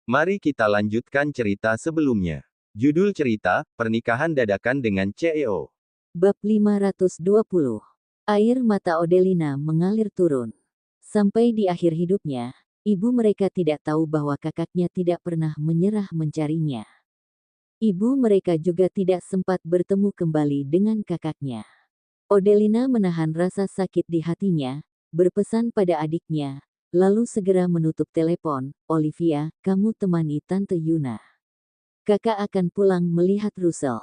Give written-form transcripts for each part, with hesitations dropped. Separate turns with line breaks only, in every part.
Mari kita lanjutkan cerita sebelumnya. Judul cerita, Pernikahan Dadakan dengan CEO.
Bab 520. Air mata Odelina mengalir turun. Sampai di akhir hidupnya, ibu mereka tidak tahu bahwa kakaknya tidak pernah menyerah mencarinya. Ibu mereka juga tidak sempat bertemu kembali dengan kakaknya. Odelina menahan rasa sakit di hatinya, berpesan pada adiknya, lalu segera menutup telepon. Olivia, kamu temani Tante Yuna. Kakak akan pulang melihat Russell.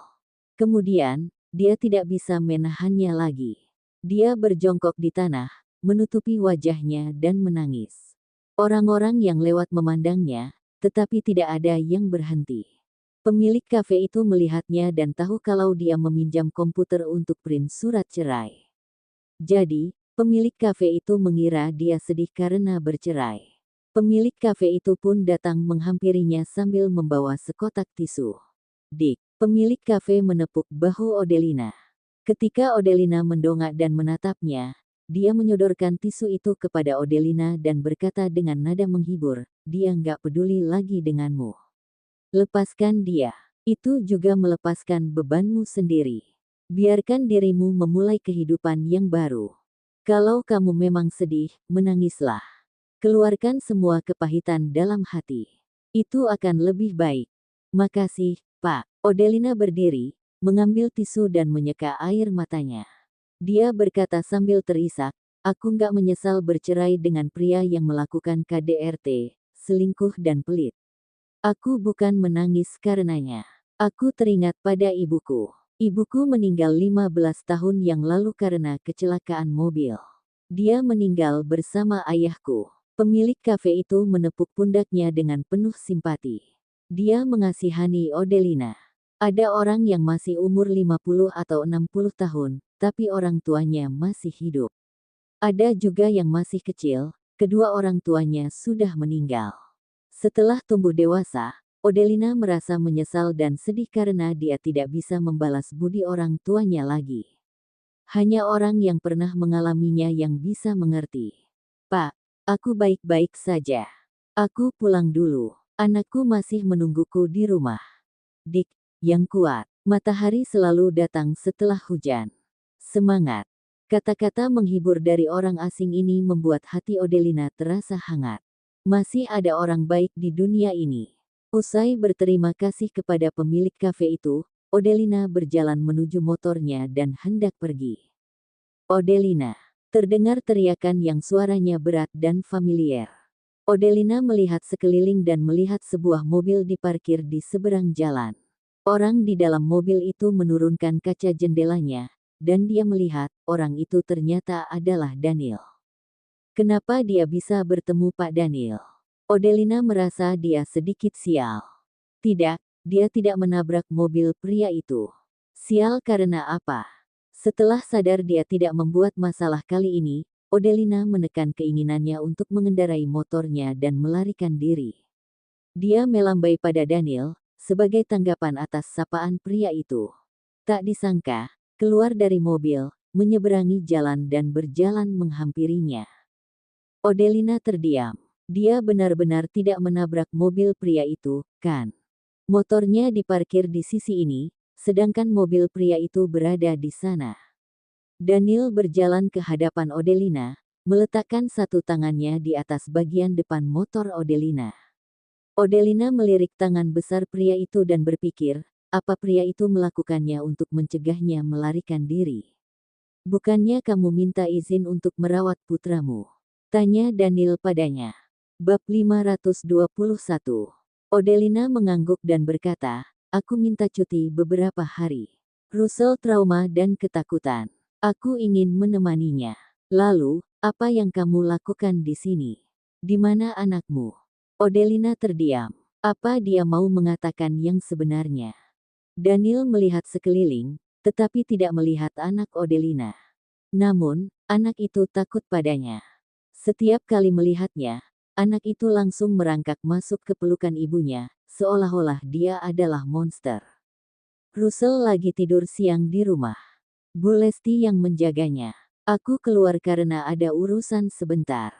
Kemudian, dia tidak bisa menahannya lagi. Dia berjongkok di tanah, menutupi wajahnya dan menangis. Orang-orang yang lewat memandangnya, tetapi tidak ada yang berhenti. Pemilik kafe itu melihatnya dan tahu kalau dia meminjam komputer untuk print surat cerai. Jadi, pemilik kafe itu mengira dia sedih karena bercerai. Pemilik kafe itu pun datang menghampirinya sambil membawa sekotak tisu. Dick, pemilik kafe menepuk bahu Odelina. Ketika Odelina mendongak dan menatapnya, dia menyodorkan tisu itu kepada Odelina dan berkata dengan nada menghibur, dia nggak peduli lagi denganmu. Lepaskan dia. Itu juga melepaskan bebanmu sendiri. Biarkan dirimu memulai kehidupan yang baru. Kalau kamu memang sedih, menangislah. Keluarkan semua kepahitan dalam hati. Itu akan lebih baik. Makasih, Pak. Odelina berdiri, mengambil tisu dan menyeka air matanya. Dia berkata sambil terisak, aku nggak menyesal bercerai dengan pria yang melakukan KDRT, selingkuh dan pelit. Aku bukan menangis karenanya. Aku teringat pada ibuku. Ibuku meninggal 15 tahun yang lalu karena kecelakaan mobil. Dia meninggal bersama ayahku. Pemilik kafe itu menepuk pundaknya dengan penuh simpati. Dia mengasihani Odelina. Ada orang yang masih umur 50 atau 60 tahun, tapi orang tuanya masih hidup. Ada juga yang masih kecil, kedua orang tuanya sudah meninggal. Setelah tumbuh dewasa, Odelina merasa menyesal dan sedih karena dia tidak bisa membalas budi orang tuanya lagi. Hanya orang yang pernah mengalaminya yang bisa mengerti. Pak, aku baik-baik saja. Aku pulang dulu. Anakku masih menungguku di rumah. Dick, yang kuat. Matahari selalu datang setelah hujan. Semangat. Kata-kata menghibur dari orang asing ini membuat hati Odelina terasa hangat. Masih ada orang baik di dunia ini. Usai berterima kasih kepada pemilik kafe itu, Odelina berjalan menuju motornya dan hendak pergi. Odelina. Terdengar teriakan yang suaranya berat dan familiar. Odelina melihat sekeliling dan melihat sebuah mobil diparkir di seberang jalan. Orang di dalam mobil itu menurunkan kaca jendelanya, dan dia melihat orang itu ternyata adalah Daniel. Kenapa dia bisa bertemu Pak Daniel? Odelina merasa dia sedikit sial. Tidak, dia tidak menabrak mobil pria itu. Sial karena apa? Setelah sadar dia tidak membuat masalah kali ini, Odelina menekan keinginannya untuk mengendarai motornya dan melarikan diri. Dia melambai pada Daniel, sebagai tanggapan atas sapaan pria itu. Tak disangka, keluar dari mobil, menyeberangi jalan dan berjalan menghampirinya. Odelina terdiam. Dia benar-benar tidak menabrak mobil pria itu, kan? Motornya diparkir di sisi ini, sedangkan mobil pria itu berada di sana. Daniel berjalan ke hadapan Odelina, meletakkan satu tangannya di atas bagian depan motor Odelina. Odelina melirik tangan besar pria itu dan berpikir, apa pria itu melakukannya untuk mencegahnya melarikan diri. Bukannya kamu minta izin untuk merawat putramu? Tanya Daniel padanya. Bab 521. Odelina mengangguk dan berkata, aku minta cuti beberapa hari. Russell trauma dan ketakutan. Aku ingin menemaninya. Lalu, apa yang kamu lakukan di sini? Di mana anakmu? Odelina terdiam. Apa dia mau mengatakan yang sebenarnya? Daniel melihat sekeliling, tetapi tidak melihat anak Odelina. Namun, anak itu takut padanya. Setiap kali melihatnya, anak itu langsung merangkak masuk ke pelukan ibunya, seolah-olah dia adalah monster. Russell lagi tidur siang di rumah. Bu Lesti yang menjaganya. Aku keluar karena ada urusan sebentar.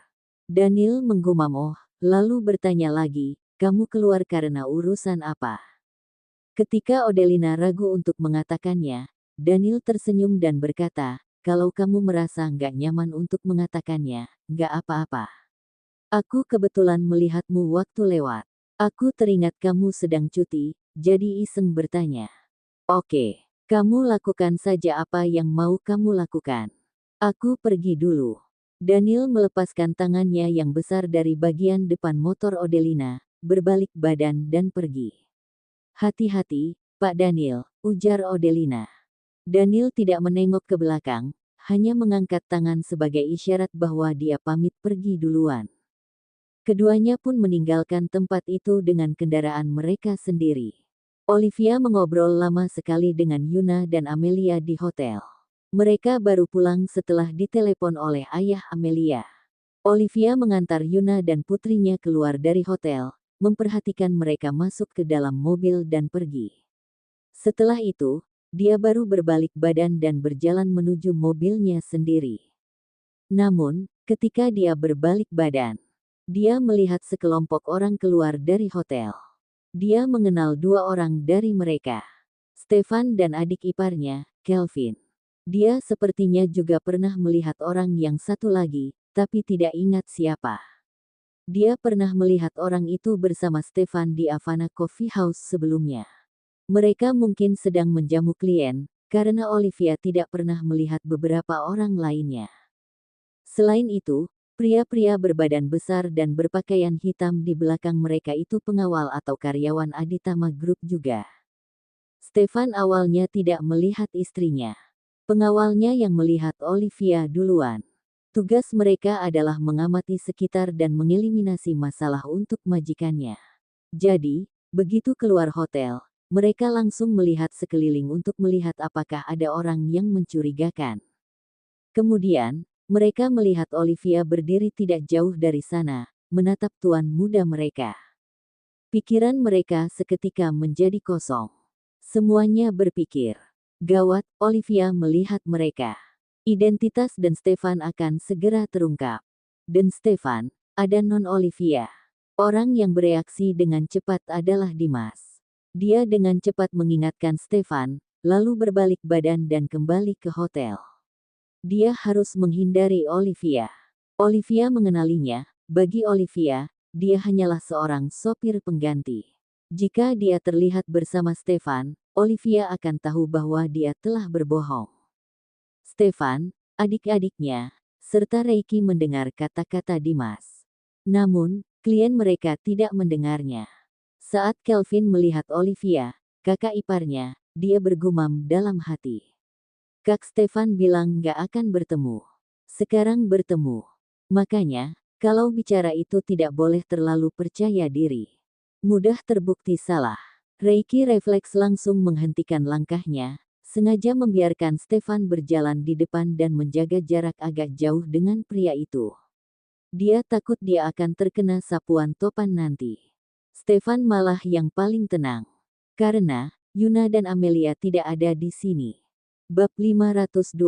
Daniel menggumam lalu bertanya lagi, kamu keluar karena urusan apa? Ketika Odelina ragu untuk mengatakannya, Daniel tersenyum dan berkata, kalau kamu merasa nggak nyaman untuk mengatakannya, nggak apa-apa. Aku kebetulan melihatmu waktu lewat. Aku teringat kamu sedang cuti, jadi iseng bertanya. Oke, kamu lakukan saja apa yang mau kamu lakukan. Aku pergi dulu. Daniel melepaskan tangannya yang besar dari bagian depan motor Odelina, berbalik badan dan pergi. Hati-hati, Pak Daniel, ujar Odelina. Daniel tidak menengok ke belakang, hanya mengangkat tangan sebagai isyarat bahwa dia pamit pergi duluan. Keduanya pun meninggalkan tempat itu dengan kendaraan mereka sendiri. Olivia mengobrol lama sekali dengan Yuna dan Amelia di hotel. Mereka baru pulang setelah ditelepon oleh ayah Amelia. Olivia mengantar Yuna dan putrinya keluar dari hotel, memperhatikan mereka masuk ke dalam mobil dan pergi. Setelah itu, dia baru berbalik badan dan berjalan menuju mobilnya sendiri. Namun, ketika dia berbalik badan, dia melihat sekelompok orang keluar dari hotel. Dia mengenal dua orang dari mereka, Stefan dan adik iparnya, Kelvin. Dia sepertinya juga pernah melihat orang yang satu lagi, tapi tidak ingat siapa. Dia pernah melihat orang itu bersama Stefan di Havana Coffee House sebelumnya. Mereka mungkin sedang menjamu klien, karena Olivia tidak pernah melihat beberapa orang lainnya. Selain itu, pria-pria berbadan besar dan berpakaian hitam di belakang mereka itu pengawal atau karyawan Aditama Group juga. Stefan awalnya tidak melihat istrinya. Pengawalnya yang melihat Olivia duluan. Tugas mereka adalah mengamati sekitar dan mengeliminasi masalah untuk majikannya. Jadi, begitu keluar hotel, mereka langsung melihat sekeliling untuk melihat apakah ada orang yang mencurigakan. Kemudian, mereka melihat Olivia berdiri tidak jauh dari sana, menatap tuan muda mereka. Pikiran mereka seketika menjadi kosong. Semuanya berpikir, gawat, Olivia melihat mereka. Identitas dan Stefan akan segera terungkap. Dan Stefan, ada non Olivia. Orang yang bereaksi dengan cepat adalah Dimas. Dia dengan cepat mengingatkan Stefan, lalu berbalik badan dan kembali ke hotel. Dia harus menghindari Olivia. Olivia mengenalinya, bagi Olivia, dia hanyalah seorang sopir pengganti. Jika dia terlihat bersama Stefan, Olivia akan tahu bahwa dia telah berbohong. Stefan, adik-adiknya, serta Reiki mendengar kata-kata Dimas. Namun, klien mereka tidak mendengarnya. Saat Kelvin melihat Olivia, kakak iparnya, dia bergumam dalam hati. Kak Stefan bilang gak akan bertemu. Sekarang bertemu. Makanya, kalau bicara itu tidak boleh terlalu percaya diri. Mudah terbukti salah. Reiki refleks langsung menghentikan langkahnya, sengaja membiarkan Stefan berjalan di depan dan menjaga jarak agak jauh dengan pria itu. Dia takut dia akan terkena sapuan topan nanti. Stefan malah yang paling tenang. Karena, Yuna dan Amelia tidak ada di sini. Bab 522.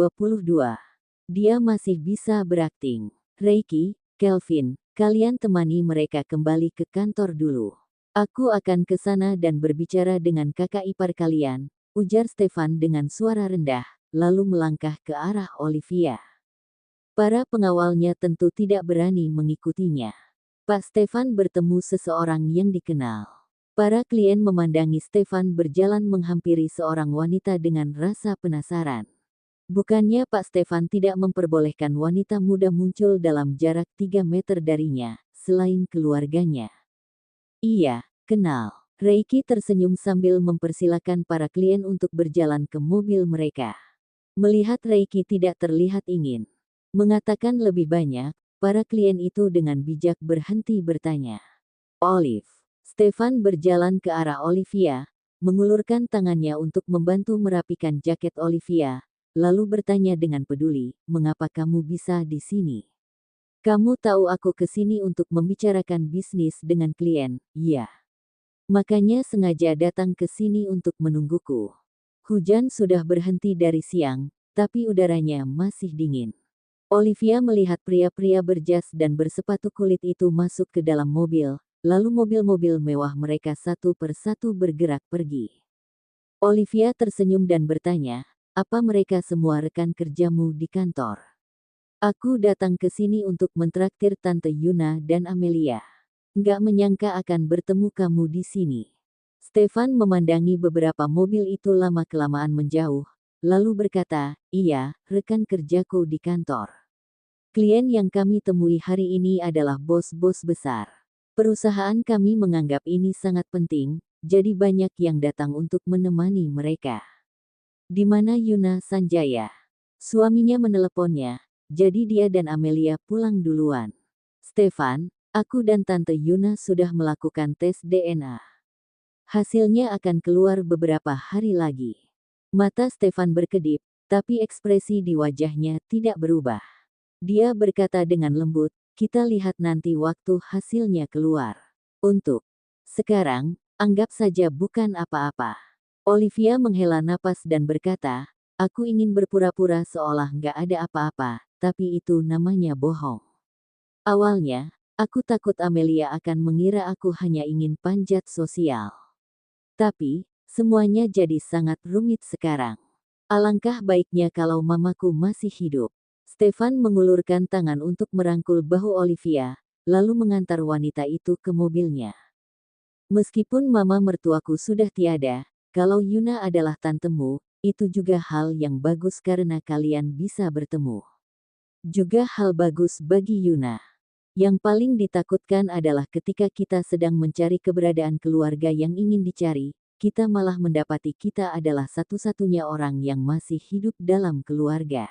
Dia masih bisa berakting. Reiki, Kelvin, kalian temani mereka kembali ke kantor dulu. Aku akan ke sana dan berbicara dengan kakak ipar kalian, ujar Stefan dengan suara rendah, lalu melangkah ke arah Olivia. Para pengawalnya tentu tidak berani mengikutinya. Pak Stefan bertemu seseorang yang dikenal. Para klien memandangi Stefan berjalan menghampiri seorang wanita dengan rasa penasaran. Bukannya Pak Stefan tidak memperbolehkan wanita muda muncul dalam jarak 3 meter darinya, selain keluarganya. Iya, kenal. Reiki tersenyum sambil mempersilakan para klien untuk berjalan ke mobil mereka. Melihat Reiki tidak terlihat ingin mengatakan lebih banyak, para klien itu dengan bijak berhenti bertanya. Olive. Stefan berjalan ke arah Olivia, mengulurkan tangannya untuk membantu merapikan jaket Olivia, lalu bertanya dengan peduli, mengapa kamu bisa di sini? Kamu tahu aku ke sini untuk membicarakan bisnis dengan klien, iya. Makanya sengaja datang ke sini untuk menungguku. Hujan sudah berhenti dari siang, tapi udaranya masih dingin. Olivia melihat pria-pria berjas dan bersepatu kulit itu masuk ke dalam mobil, lalu mobil-mobil mewah mereka satu persatu bergerak pergi. Olivia tersenyum dan bertanya, apa mereka semua rekan kerjamu di kantor? Aku datang ke sini untuk mentraktir Tante Yuna dan Amelia. Nggak menyangka akan bertemu kamu di sini. Stefan memandangi beberapa mobil itu lama-kelamaan menjauh, lalu berkata, iya, rekan kerjaku di kantor. Klien yang kami temui hari ini adalah bos-bos besar. Perusahaan kami menganggap ini sangat penting, jadi banyak yang datang untuk menemani mereka. Di mana Yuna Sanjaya? Suaminya meneleponnya, jadi dia dan Amelia pulang duluan. Stefan, aku dan Tante Yuna sudah melakukan tes DNA. Hasilnya akan keluar beberapa hari lagi. Mata Stefan berkedip, tapi ekspresi di wajahnya tidak berubah. Dia berkata dengan lembut, kita lihat nanti waktu hasilnya keluar. Untuk sekarang, anggap saja bukan apa-apa. Olivia menghela napas dan berkata, aku ingin berpura-pura seolah nggak ada apa-apa, tapi itu namanya bohong. Awalnya, aku takut Amelia akan mengira aku hanya ingin panjat sosial. Tapi, semuanya jadi sangat rumit sekarang. Alangkah baiknya kalau mamaku masih hidup. Stefan mengulurkan tangan untuk merangkul bahu Olivia, lalu mengantar wanita itu ke mobilnya. Meskipun mama mertuaku sudah tiada, kalau Yuna adalah tantemu, itu juga hal yang bagus karena kalian bisa bertemu. Juga hal bagus bagi Yuna. Yang paling ditakutkan adalah ketika kita sedang mencari keberadaan keluarga yang ingin dicari, kita malah mendapati kita adalah satu-satunya orang yang masih hidup dalam keluarga.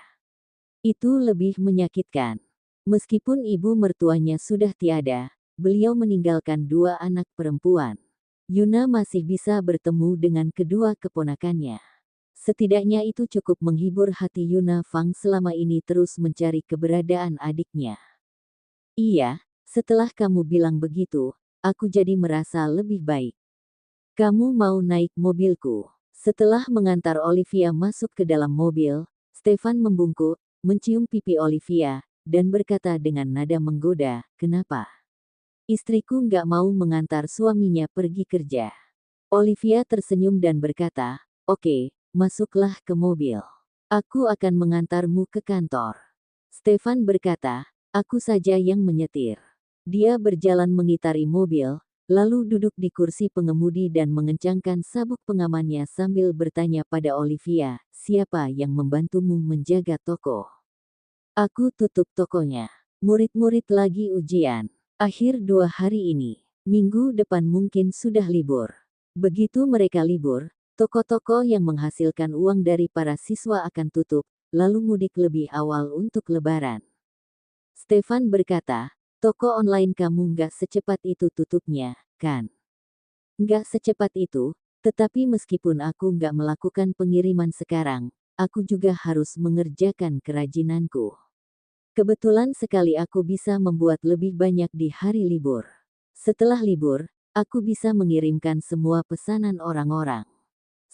Itu lebih menyakitkan. Meskipun ibu mertuanya sudah tiada, beliau meninggalkan 2 anak perempuan. Yuna masih bisa bertemu dengan kedua keponakannya. Setidaknya itu cukup menghibur hati Yuna Fang selama ini terus mencari keberadaan adiknya. Iya, setelah kamu bilang begitu, aku jadi merasa lebih baik. Kamu mau naik mobilku? Setelah mengantar Olivia masuk ke dalam mobil, Stefan membungkuk, mencium pipi Olivia, dan berkata dengan nada menggoda, kenapa? Istriku nggak mau mengantar suaminya pergi kerja. Olivia tersenyum dan berkata, oke, masuklah ke mobil. Aku akan mengantarmu ke kantor. Stefan berkata, aku saja yang menyetir. Dia berjalan mengitari mobil, lalu duduk di kursi pengemudi dan mengencangkan sabuk pengamannya sambil bertanya pada Olivia, siapa yang membantumu menjaga toko? Aku tutup tokonya. Murid-murid lagi ujian. Akhir 2 hari ini. Minggu depan mungkin sudah libur. Begitu mereka libur, toko-toko yang menghasilkan uang dari para siswa akan tutup, lalu mudik lebih awal untuk lebaran. Stefan berkata, toko online kamu nggak secepat itu tutupnya, kan? Nggak secepat itu, tetapi meskipun aku nggak melakukan pengiriman sekarang, aku juga harus mengerjakan kerajinanku. Kebetulan sekali aku bisa membuat lebih banyak di hari libur. Setelah libur, aku bisa mengirimkan semua pesanan orang-orang.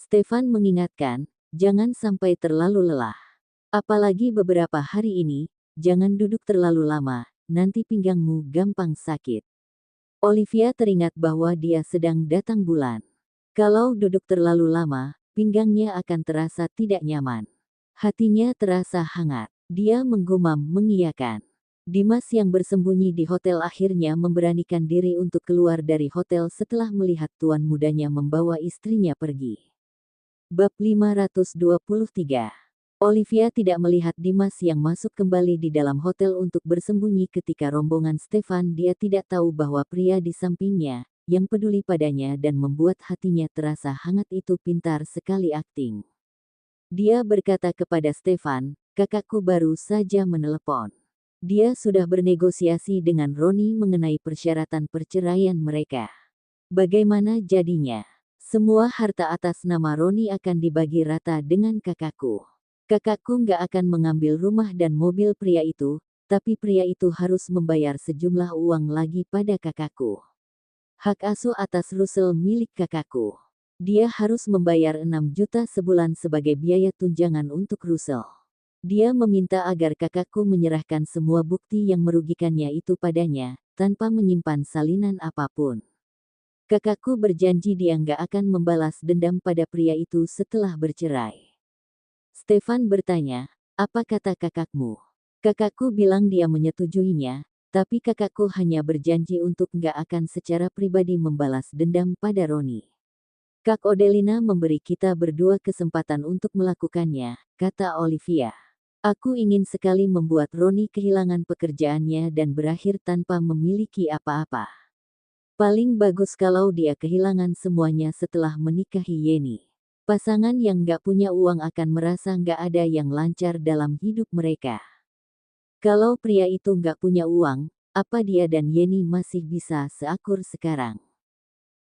Stefan mengingatkan, jangan sampai terlalu lelah. Apalagi beberapa hari ini, jangan duduk terlalu lama, nanti pinggangmu gampang sakit. Olivia teringat bahwa dia sedang datang bulan. Kalau duduk terlalu lama, pinggangnya akan terasa tidak nyaman. Hatinya terasa hangat. Dia menggumam mengiyakan. Dimas yang bersembunyi di hotel akhirnya memberanikan diri untuk keluar dari hotel setelah melihat tuan mudanya membawa istrinya pergi. Bab 523. Olivia tidak melihat Dimas yang masuk kembali di dalam hotel untuk bersembunyi ketika rombongan Stefan. Dia tidak tahu bahwa pria di sampingnya, yang peduli padanya dan membuat hatinya terasa hangat itu pintar sekali akting. Dia berkata kepada Stefan, kakakku baru saja menelepon. Dia sudah bernegosiasi dengan Roni mengenai persyaratan perceraian mereka. Bagaimana jadinya? Semua harta atas nama Roni akan dibagi rata dengan kakakku. Kakakku nggak akan mengambil rumah dan mobil pria itu, tapi pria itu harus membayar sejumlah uang lagi pada kakakku. Hak asuh atas Russell milik kakakku. Dia harus membayar 6 juta sebulan sebagai biaya tunjangan untuk Russell. Dia meminta agar kakakku menyerahkan semua bukti yang merugikannya itu padanya, tanpa menyimpan salinan apapun. Kakakku berjanji dia nggak akan membalas dendam pada pria itu setelah bercerai. Stefan bertanya, apa kata kakakmu? Kakakku bilang dia menyetujuinya, tapi kakakku hanya berjanji untuk nggak akan secara pribadi membalas dendam pada Roni. Kak Odelina memberi kita berdua kesempatan untuk melakukannya, kata Olivia. Aku ingin sekali membuat Roni kehilangan pekerjaannya dan berakhir tanpa memiliki apa-apa. Paling bagus kalau dia kehilangan semuanya setelah menikahi Yeni. Pasangan yang nggak punya uang akan merasa nggak ada yang lancar dalam hidup mereka. Kalau pria itu nggak punya uang, apa dia dan Yeni masih bisa seakur sekarang?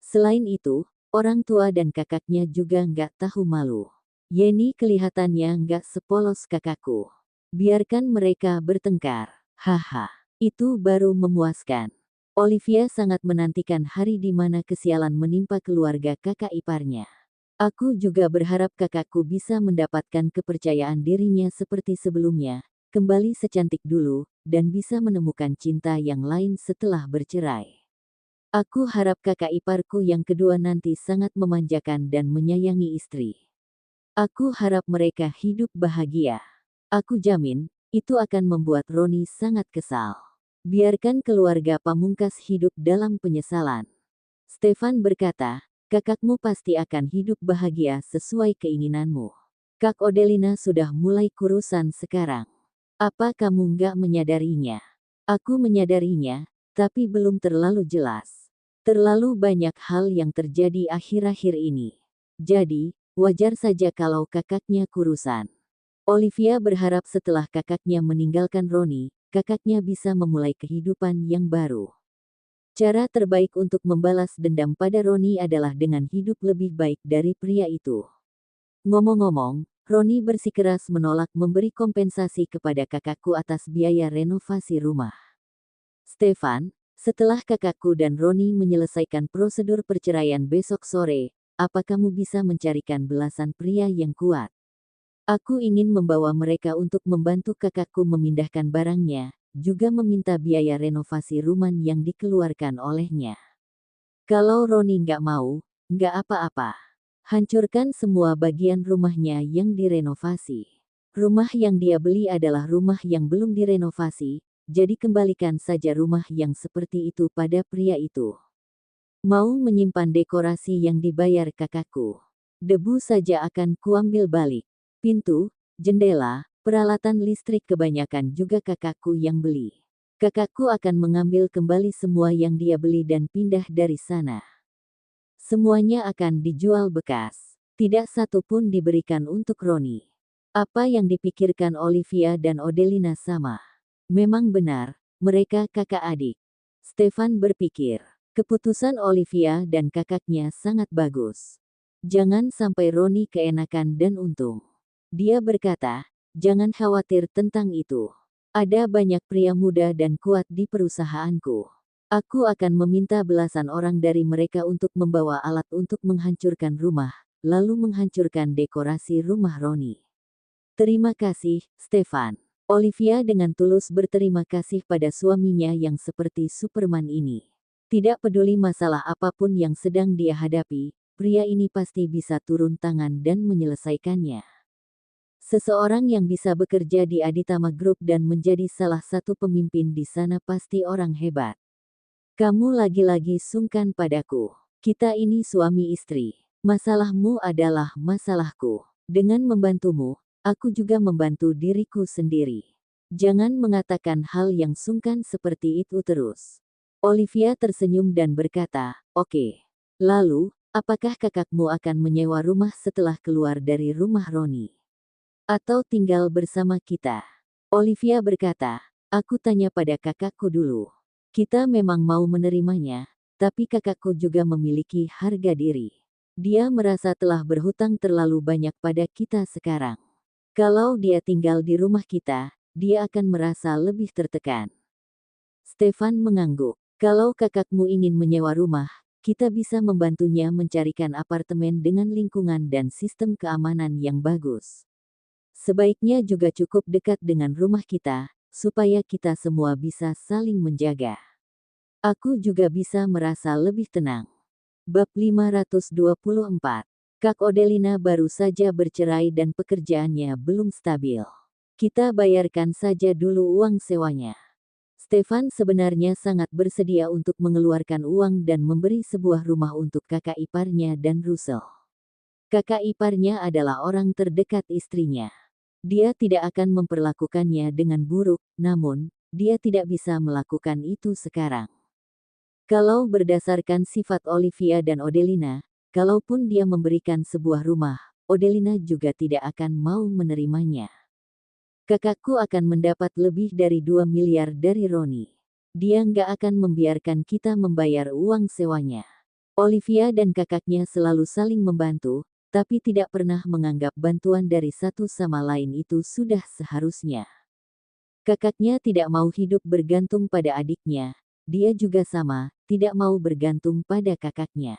Selain itu, orang tua dan kakaknya juga nggak tahu malu. Yeni kelihatannya nggak sepolos kakakku. Biarkan mereka bertengkar. Haha, itu baru memuaskan. Olivia sangat menantikan hari di mana kesialan menimpa keluarga kakak iparnya. Aku juga berharap kakakku bisa mendapatkan kepercayaan dirinya seperti sebelumnya, kembali secantik dulu, dan bisa menemukan cinta yang lain setelah bercerai. Aku harap kakak iparku yang kedua nanti sangat memanjakan dan menyayangi istri. Aku harap mereka hidup bahagia. Aku jamin, itu akan membuat Roni sangat kesal. Biarkan keluarga pamungkas hidup dalam penyesalan. Stefan berkata, kakakmu pasti akan hidup bahagia sesuai keinginanmu. Kak Odelina sudah mulai kurusan sekarang. Apa kamu nggak menyadarinya? Aku menyadarinya, tapi belum terlalu jelas. Terlalu banyak hal yang terjadi akhir-akhir ini. Jadi, wajar saja kalau kakaknya kurusan. Olivia berharap setelah kakaknya meninggalkan Roni, kakaknya bisa memulai kehidupan yang baru. Cara terbaik untuk membalas dendam pada Roni adalah dengan hidup lebih baik dari pria itu. Ngomong-ngomong, Roni bersikeras menolak memberi kompensasi kepada kakakku atas biaya renovasi rumah. Stefan, setelah kakakku dan Roni menyelesaikan prosedur perceraian besok sore, apa kamu bisa mencarikan belasan pria yang kuat? Aku ingin membawa mereka untuk membantu kakakku memindahkan barangnya, juga meminta biaya renovasi rumah yang dikeluarkan olehnya. Kalau Roni nggak mau, nggak apa-apa. Hancurkan semua bagian rumahnya yang direnovasi. Rumah yang dia beli adalah rumah yang belum direnovasi, jadi kembalikan saja rumah yang seperti itu pada pria itu. Mau menyimpan dekorasi yang dibayar kakakku. Debu saja akan kuambil balik. Pintu, jendela, peralatan listrik kebanyakan juga kakakku yang beli. Kakakku akan mengambil kembali semua yang dia beli dan pindah dari sana. Semuanya akan dijual bekas. Tidak satu pun diberikan untuk Roni. Apa yang dipikirkan Olivia dan Odelina sama. Memang benar, mereka kakak adik. Stefan berpikir. Keputusan Olivia dan kakaknya sangat bagus. Jangan sampai Roni keenakan dan untung. Dia berkata, jangan khawatir tentang itu. Ada banyak pria muda dan kuat di perusahaanku. Aku akan meminta belasan orang dari mereka untuk membawa alat untuk menghancurkan rumah, lalu menghancurkan dekorasi rumah Roni. Terima kasih, Stefan. Olivia dengan tulus berterima kasih pada suaminya yang seperti Superman ini. Tidak peduli masalah apapun yang sedang dia hadapi, pria ini pasti bisa turun tangan dan menyelesaikannya. Seseorang yang bisa bekerja di Aditama Group dan menjadi salah satu pemimpin di sana pasti orang hebat. Kamu lagi-lagi sungkan padaku. Kita ini suami istri. Masalahmu adalah masalahku. Dengan membantumu, aku juga membantu diriku sendiri. Jangan mengatakan hal yang sungkan seperti itu terus. Olivia tersenyum dan berkata, oke. Lalu, apakah kakakmu akan menyewa rumah setelah keluar dari rumah Roni? Atau tinggal bersama kita? Olivia berkata, aku tanya pada kakakku dulu. Kita memang mau menerimanya, tapi kakakku juga memiliki harga diri. Dia merasa telah berhutang terlalu banyak pada kita sekarang. Kalau dia tinggal di rumah kita, dia akan merasa lebih tertekan. Stefan mengangguk. Kalau kakakmu ingin menyewa rumah, kita bisa membantunya mencarikan apartemen dengan lingkungan dan sistem keamanan yang bagus. Sebaiknya juga cukup dekat dengan rumah kita, supaya kita semua bisa saling menjaga. Aku juga bisa merasa lebih tenang. Bab 524. Kak Odelina baru saja bercerai dan pekerjaannya belum stabil. Kita bayarkan saja dulu uang sewanya. Stefan sebenarnya sangat bersedia untuk mengeluarkan uang dan memberi sebuah rumah untuk kakak iparnya dan Russell. Kakak iparnya adalah orang terdekat istrinya. Dia tidak akan memperlakukannya dengan buruk, namun, dia tidak bisa melakukan itu sekarang. Kalau berdasarkan sifat Olivia dan Odelina, kalaupun dia memberikan sebuah rumah, Odelina juga tidak akan mau menerimanya. Kakakku akan mendapat lebih dari 2 miliar dari Roni. Dia nggak akan membiarkan kita membayar uang sewanya. Olivia dan kakaknya selalu saling membantu, tapi tidak pernah menganggap bantuan dari satu sama lain itu sudah seharusnya. Kakaknya tidak mau hidup bergantung pada adiknya. Dia juga sama, tidak mau bergantung pada kakaknya.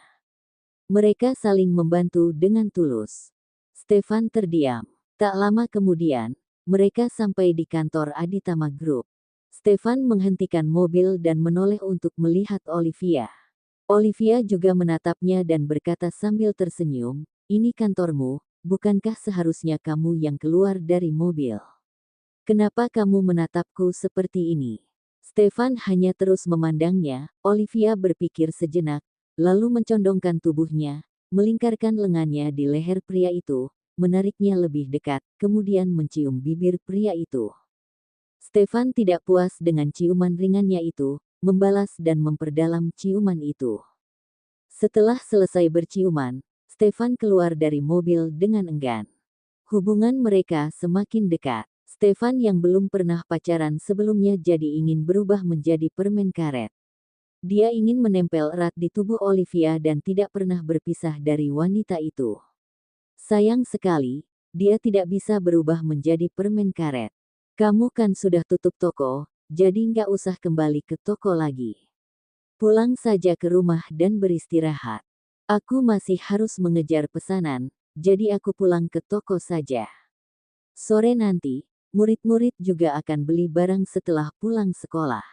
Mereka saling membantu dengan tulus. Stefan terdiam. Tak lama kemudian, mereka sampai di kantor Aditama Group. Stefan menghentikan mobil dan menoleh untuk melihat Olivia. Olivia juga menatapnya dan berkata sambil tersenyum, "Ini kantormu, bukankah seharusnya kamu yang keluar dari mobil? Kenapa kamu menatapku seperti ini?" Stefan hanya terus memandangnya. Olivia berpikir sejenak, lalu mencondongkan tubuhnya, melingkarkan lengannya di leher pria itu, menariknya lebih dekat, kemudian mencium bibir pria itu. Stefan tidak puas dengan ciuman ringannya itu, membalas dan memperdalam ciuman itu. Setelah selesai berciuman, Stefan keluar dari mobil dengan enggan. Hubungan mereka semakin dekat. Stefan yang belum pernah pacaran sebelumnya jadi ingin berubah menjadi permen karet. Dia ingin menempel erat di tubuh Olivia dan tidak pernah berpisah dari wanita itu. Sayang sekali, dia tidak bisa berubah menjadi permen karet. Kamu kan sudah tutup toko, jadi nggak usah kembali ke toko lagi. Pulang saja ke rumah dan beristirahat. Aku masih harus mengejar pesanan, jadi aku pulang ke toko saja. Sore nanti, murid-murid juga akan beli barang setelah pulang sekolah.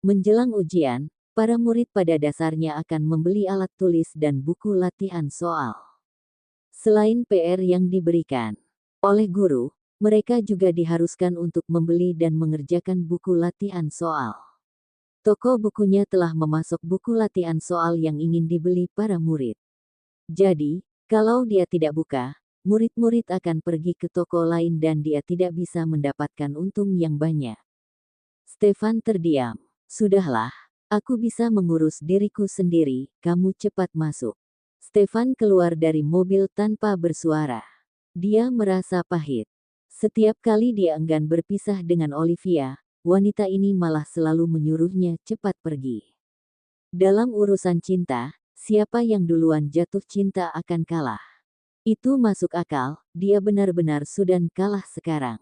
Menjelang ujian, para murid pada dasarnya akan membeli alat tulis dan buku latihan soal. Selain PR yang diberikan oleh guru, mereka juga diharuskan untuk membeli dan mengerjakan buku latihan soal. Toko bukunya telah memasok buku latihan soal yang ingin dibeli para murid. Jadi, kalau dia tidak buka, murid-murid akan pergi ke toko lain dan dia tidak bisa mendapatkan untung yang banyak. Stefan terdiam. Sudahlah, aku bisa mengurus diriku sendiri, kamu cepat masuk. Stefan keluar dari mobil tanpa bersuara. Dia merasa pahit. Setiap kali dia enggan berpisah dengan Olivia, wanita ini malah selalu menyuruhnya cepat pergi. Dalam urusan cinta, siapa yang duluan jatuh cinta akan kalah. Itu masuk akal, dia benar-benar sudah kalah sekarang.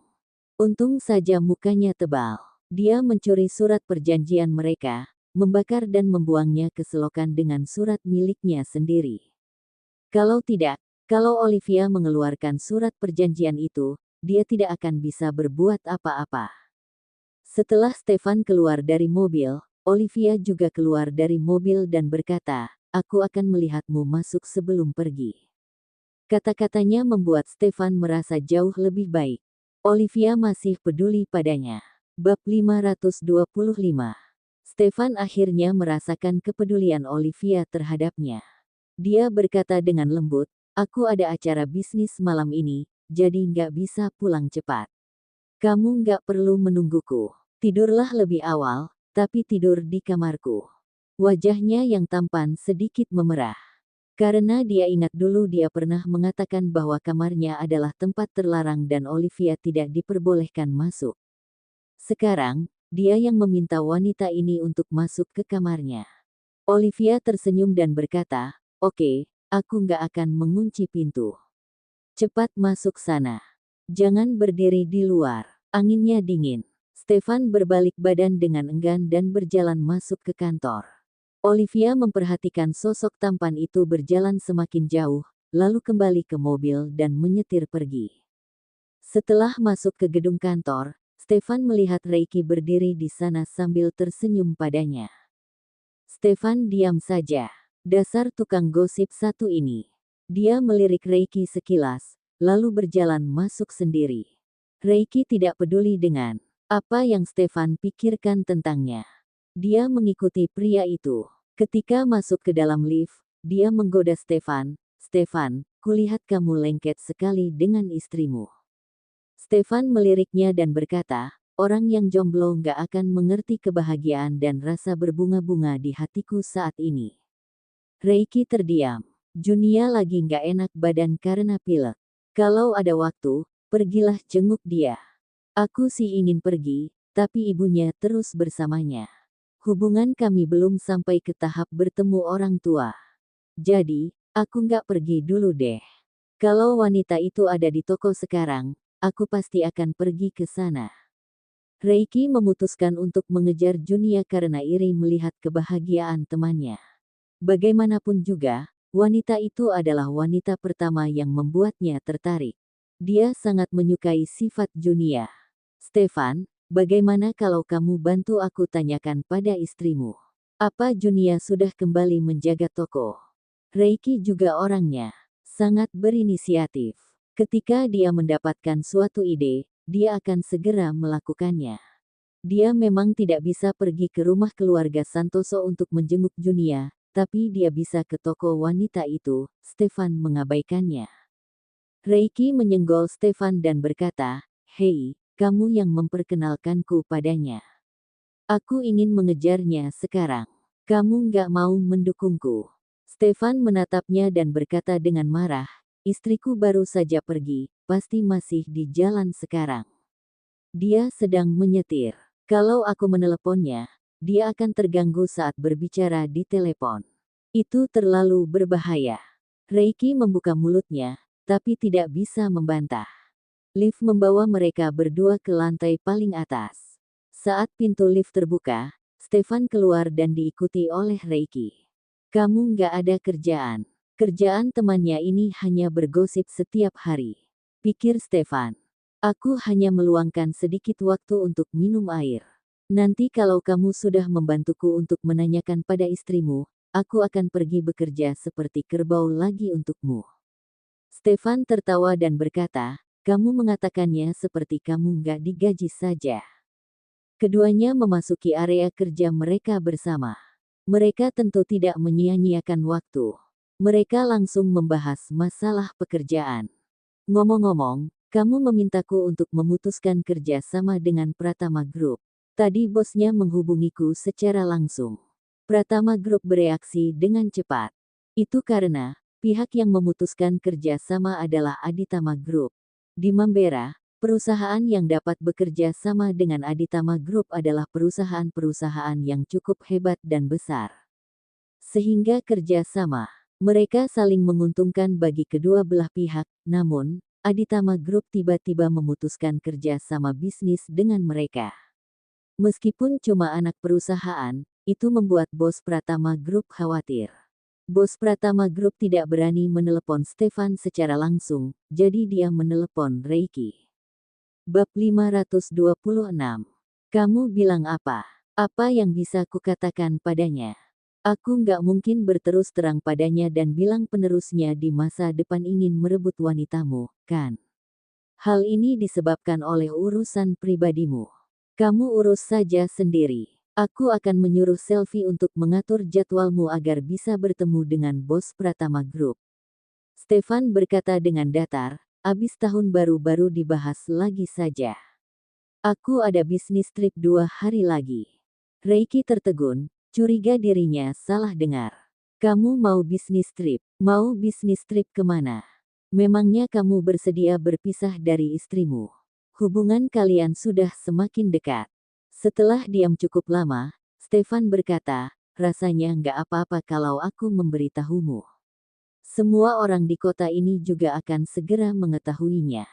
Untung saja mukanya tebal. Dia mencuri surat perjanjian mereka, membakar dan membuangnya ke selokan dengan surat miliknya sendiri. Kalau tidak, kalau Olivia mengeluarkan surat perjanjian itu, dia tidak akan bisa berbuat apa-apa. Setelah Stefan keluar dari mobil, Olivia juga keluar dari mobil dan berkata, "Aku akan melihatmu masuk sebelum pergi." Kata-katanya membuat Stefan merasa jauh lebih baik. Olivia masih peduli padanya. Bab 525. Stefan akhirnya merasakan kepedulian Olivia terhadapnya. Dia berkata dengan lembut, "Aku ada acara bisnis malam ini, jadi nggak bisa pulang cepat. Kamu nggak perlu menungguku. Tidurlah lebih awal, tapi tidur di kamarku." Wajahnya yang tampan sedikit memerah. Karena dia ingat dulu dia pernah mengatakan bahwa kamarnya adalah tempat terlarang dan Olivia tidak diperbolehkan masuk. Sekarang, dia yang meminta wanita ini untuk masuk ke kamarnya. Olivia tersenyum dan berkata, "Oke, aku nggak akan mengunci pintu. Cepat masuk sana. Jangan berdiri di luar. Anginnya dingin." Stefan berbalik badan dengan enggan dan berjalan masuk ke kantor. Olivia memperhatikan sosok tampan itu berjalan semakin jauh, lalu kembali ke mobil dan menyetir pergi. Setelah masuk ke gedung kantor, Stefan melihat Reiki berdiri di sana sambil tersenyum padanya. Stefan diam saja. Dasar tukang gosip satu ini. Dia melirik Reiki sekilas, lalu berjalan masuk sendiri. Reiki tidak peduli dengan apa yang Stefan pikirkan tentangnya. Dia mengikuti pria itu. Ketika masuk ke dalam lift, dia menggoda Stefan. "Stefan, kulihat kamu lengket sekali dengan istrimu." Stefan meliriknya dan berkata, "Orang yang jomblo nggak akan mengerti kebahagiaan dan rasa berbunga-bunga di hatiku saat ini." Reiki terdiam. Junia lagi nggak enak badan karena pilek. "Kalau ada waktu, pergilah jenguk dia." "Aku sih ingin pergi, tapi ibunya terus bersamanya. Hubungan kami belum sampai ke tahap bertemu orang tua. Jadi, aku nggak pergi dulu deh. Kalau wanita itu ada di toko sekarang, aku pasti akan pergi ke sana." Reiki memutuskan untuk mengejar Junia karena iri melihat kebahagiaan temannya. Bagaimanapun juga, wanita itu adalah wanita pertama yang membuatnya tertarik. Dia sangat menyukai sifat Junia. "Stefan, bagaimana kalau kamu bantu aku tanyakan pada istrimu? Apa Junia sudah kembali menjaga toko?" Reiki juga orangnya sangat berinisiatif. Ketika dia mendapatkan suatu ide, dia akan segera melakukannya. Dia memang tidak bisa pergi ke rumah keluarga Santoso untuk menjenguk Junia, tapi dia bisa ke toko wanita itu. Stefan mengabaikannya. Reiki menyenggol Stefan dan berkata, "Hei, kamu yang memperkenalkanku padanya. Aku ingin mengejarnya sekarang. Kamu nggak mau mendukungku." Stefan menatapnya dan berkata dengan marah, "Istriku baru saja pergi, pasti masih di jalan sekarang. Dia sedang menyetir. Kalau aku meneleponnya, dia akan terganggu saat berbicara di telepon. Itu terlalu berbahaya." Reiki membuka mulutnya, tapi tidak bisa membantah. Lift membawa mereka berdua ke lantai paling atas. Saat pintu lift terbuka, Stefan keluar dan diikuti oleh Reiki. "Kamu nggak ada kerjaan. Kerjaan temannya ini hanya bergosip setiap hari," pikir Stefan. "Aku hanya meluangkan sedikit waktu untuk minum air. Nanti kalau kamu sudah membantuku untuk menanyakan pada istrimu, aku akan pergi bekerja seperti kerbau lagi untukmu." Stefan tertawa dan berkata, "Kamu mengatakannya seperti kamu nggak digaji saja." Keduanya memasuki area kerja mereka bersama. Mereka tentu tidak menyia-nyiakan waktu. Mereka langsung membahas masalah pekerjaan. "Ngomong-ngomong, kamu memintaku untuk memutuskan kerja sama dengan Pratama Group. Tadi bosnya menghubungiku secara langsung." Pratama Group bereaksi dengan cepat. "Itu karena pihak yang memutuskan kerja sama adalah Aditama Group. Di Mambera, perusahaan yang dapat bekerja sama dengan Aditama Group adalah perusahaan-perusahaan yang cukup hebat dan besar. Sehingga kerja sama mereka saling menguntungkan bagi kedua belah pihak. Namun, Aditama Group tiba-tiba memutuskan kerja sama bisnis dengan mereka. Meskipun cuma anak perusahaan, itu membuat bos Pratama Group khawatir. Bos Pratama Group tidak berani menelepon Stefan secara langsung, jadi dia menelepon Reiki. Bab 526. Kamu bilang apa? Apa yang bisa kukatakan padanya? Aku nggak mungkin berterus terang padanya dan bilang penerusnya di masa depan ingin merebut wanitamu, kan? Hal ini disebabkan oleh urusan pribadimu. Kamu urus saja sendiri. Aku akan menyuruh Selvi untuk mengatur jadwalmu agar bisa bertemu dengan bos Pratama Group." Stefan berkata dengan datar, "Abis tahun baru dibahas lagi saja. Aku ada bisnis trip 2 hari lagi." Reiki tertegun, curiga dirinya salah dengar. "Kamu mau bisnis trip? Mau bisnis trip kemana? Memangnya kamu bersedia berpisah dari istrimu? Hubungan kalian sudah semakin dekat." Setelah diam cukup lama, Stefan berkata, "Rasanya nggak apa-apa kalau aku memberitahumu. Semua orang di kota ini juga akan segera mengetahuinya.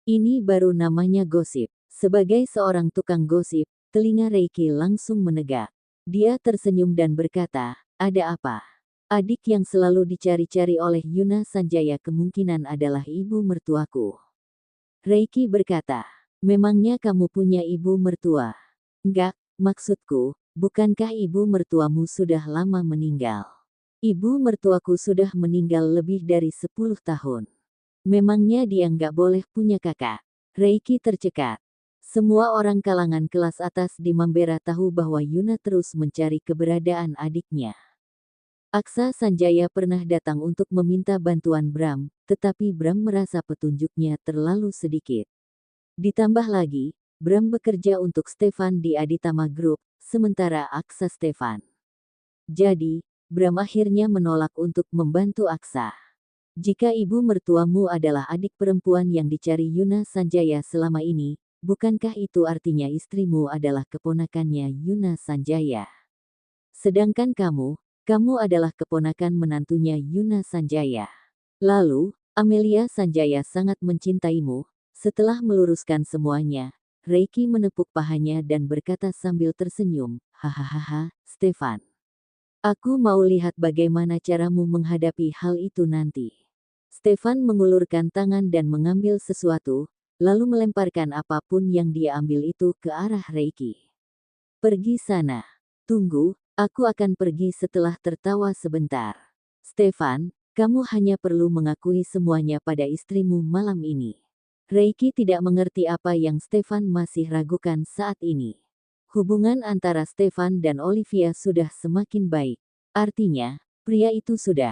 Ini baru namanya gosip." Sebagai seorang tukang gosip, telinga Reiki langsung menegak. Dia tersenyum dan berkata, "Ada apa?" "Adik yang selalu dicari-cari oleh Yuna Sanjaya kemungkinan adalah ibu mertuaku." Reiki berkata, memangnya kamu punya ibu mertua? Enggak, maksudku, bukankah ibu mertuamu sudah lama meninggal? Ibu mertuaku sudah meninggal lebih dari 10 tahun. Memangnya dia nggak boleh punya kakak? Reiki tercekat. Semua orang kalangan kelas atas di Mambera tahu bahwa Yuna terus mencari keberadaan adiknya. Aksa Sanjaya pernah datang untuk meminta bantuan Bram, tetapi Bram merasa petunjuknya terlalu sedikit. Ditambah lagi, Bram bekerja untuk Stefan di Aditama Group, sementara Aksa Stefan. Jadi, Bram akhirnya menolak untuk membantu Aksa. Jika ibu mertuamu adalah adik perempuan yang dicari Yuna Sanjaya selama ini, bukankah itu artinya istrimu adalah keponakannya Yuna Sanjaya? Sedangkan kamu adalah keponakan menantunya Yuna Sanjaya. Lalu, Amelia Sanjaya sangat mencintaimu. Setelah meluruskan semuanya, Reiki menepuk pahanya dan berkata sambil tersenyum, hahaha, Stefan. Aku mau lihat bagaimana caramu menghadapi hal itu nanti. Stefan mengulurkan tangan dan mengambil sesuatu, lalu melemparkan apapun yang dia ambil itu ke arah Reiki. Pergi sana. Tunggu, aku akan pergi setelah tertawa sebentar. Stefan, kamu hanya perlu mengakui semuanya pada istrimu malam ini. Reiki tidak mengerti apa yang Stefan masih ragukan saat ini. Hubungan antara Stefan dan Olivia sudah semakin baik. Artinya, pria itu sudah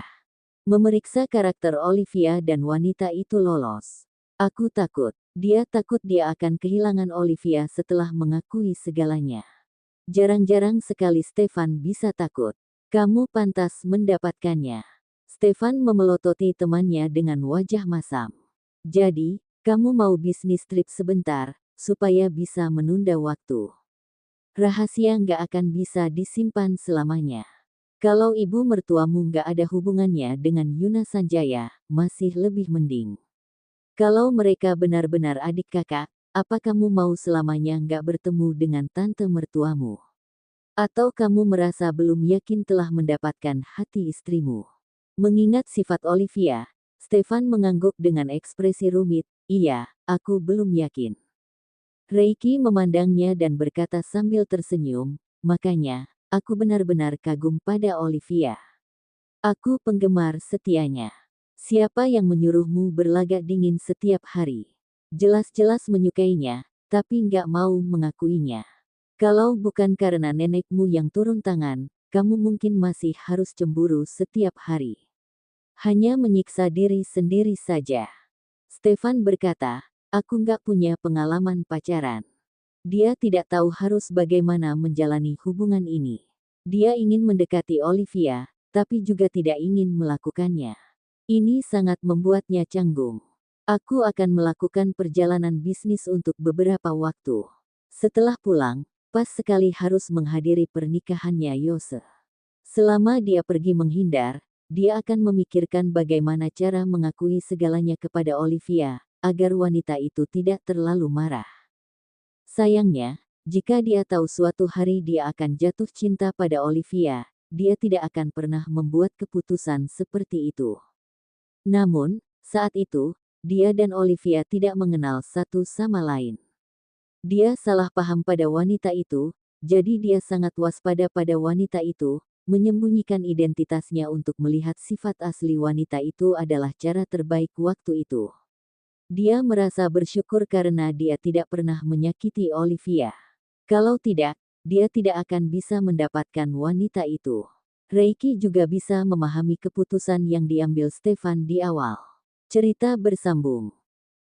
memeriksa karakter Olivia dan wanita itu lolos. Aku takut. Dia takut dia akan kehilangan Olivia setelah mengakui segalanya. Jarang-jarang sekali Stefan bisa takut. Kamu pantas mendapatkannya. Stefan memelototi temannya dengan wajah masam. Jadi, kamu mau bisnis trip sebentar, supaya bisa menunda waktu. Rahasia nggak akan bisa disimpan selamanya. Kalau ibu mertuamu nggak ada hubungannya dengan Yuna Sanjaya, masih lebih mending. Kalau mereka benar-benar adik kakak, apa kamu mau selamanya nggak bertemu dengan tante mertuamu? Atau kamu merasa belum yakin telah mendapatkan hati istrimu? Mengingat sifat Olivia, Stefan mengangguk dengan ekspresi rumit, iya, aku belum yakin. Reiki memandangnya dan berkata sambil tersenyum, makanya, aku benar-benar kagum pada Olivia. Aku penggemar setianya. Siapa yang menyuruhmu berlagak dingin setiap hari? Jelas-jelas menyukainya, tapi nggak mau mengakuinya. Kalau bukan karena nenekmu yang turun tangan, kamu mungkin masih harus cemburu setiap hari. Hanya menyiksa diri sendiri saja. Stefan berkata, aku nggak punya pengalaman pacaran. Dia tidak tahu harus bagaimana menjalani hubungan ini. Dia ingin mendekati Olivia, tapi juga tidak ingin melakukannya. Ini sangat membuatnya canggung. Aku akan melakukan perjalanan bisnis untuk beberapa waktu. Setelah pulang, pas sekali harus menghadiri pernikahannya Yose. Selama dia pergi menghindar, dia akan memikirkan bagaimana cara mengakui segalanya kepada Olivia, agar wanita itu tidak terlalu marah. Sayangnya, jika dia tahu suatu hari dia akan jatuh cinta pada Olivia, dia tidak akan pernah membuat keputusan seperti itu. Namun, saat itu, dia dan Olivia tidak mengenal satu sama lain. Dia salah paham pada wanita itu, jadi dia sangat waspada pada wanita itu, menyembunyikan identitasnya untuk melihat sifat asli wanita itu adalah cara terbaik waktu itu. Dia merasa bersyukur karena dia tidak pernah menyakiti Olivia. Kalau tidak, dia tidak akan bisa mendapatkan wanita itu. Reiki juga bisa memahami keputusan yang diambil Stefan di awal. Cerita bersambung.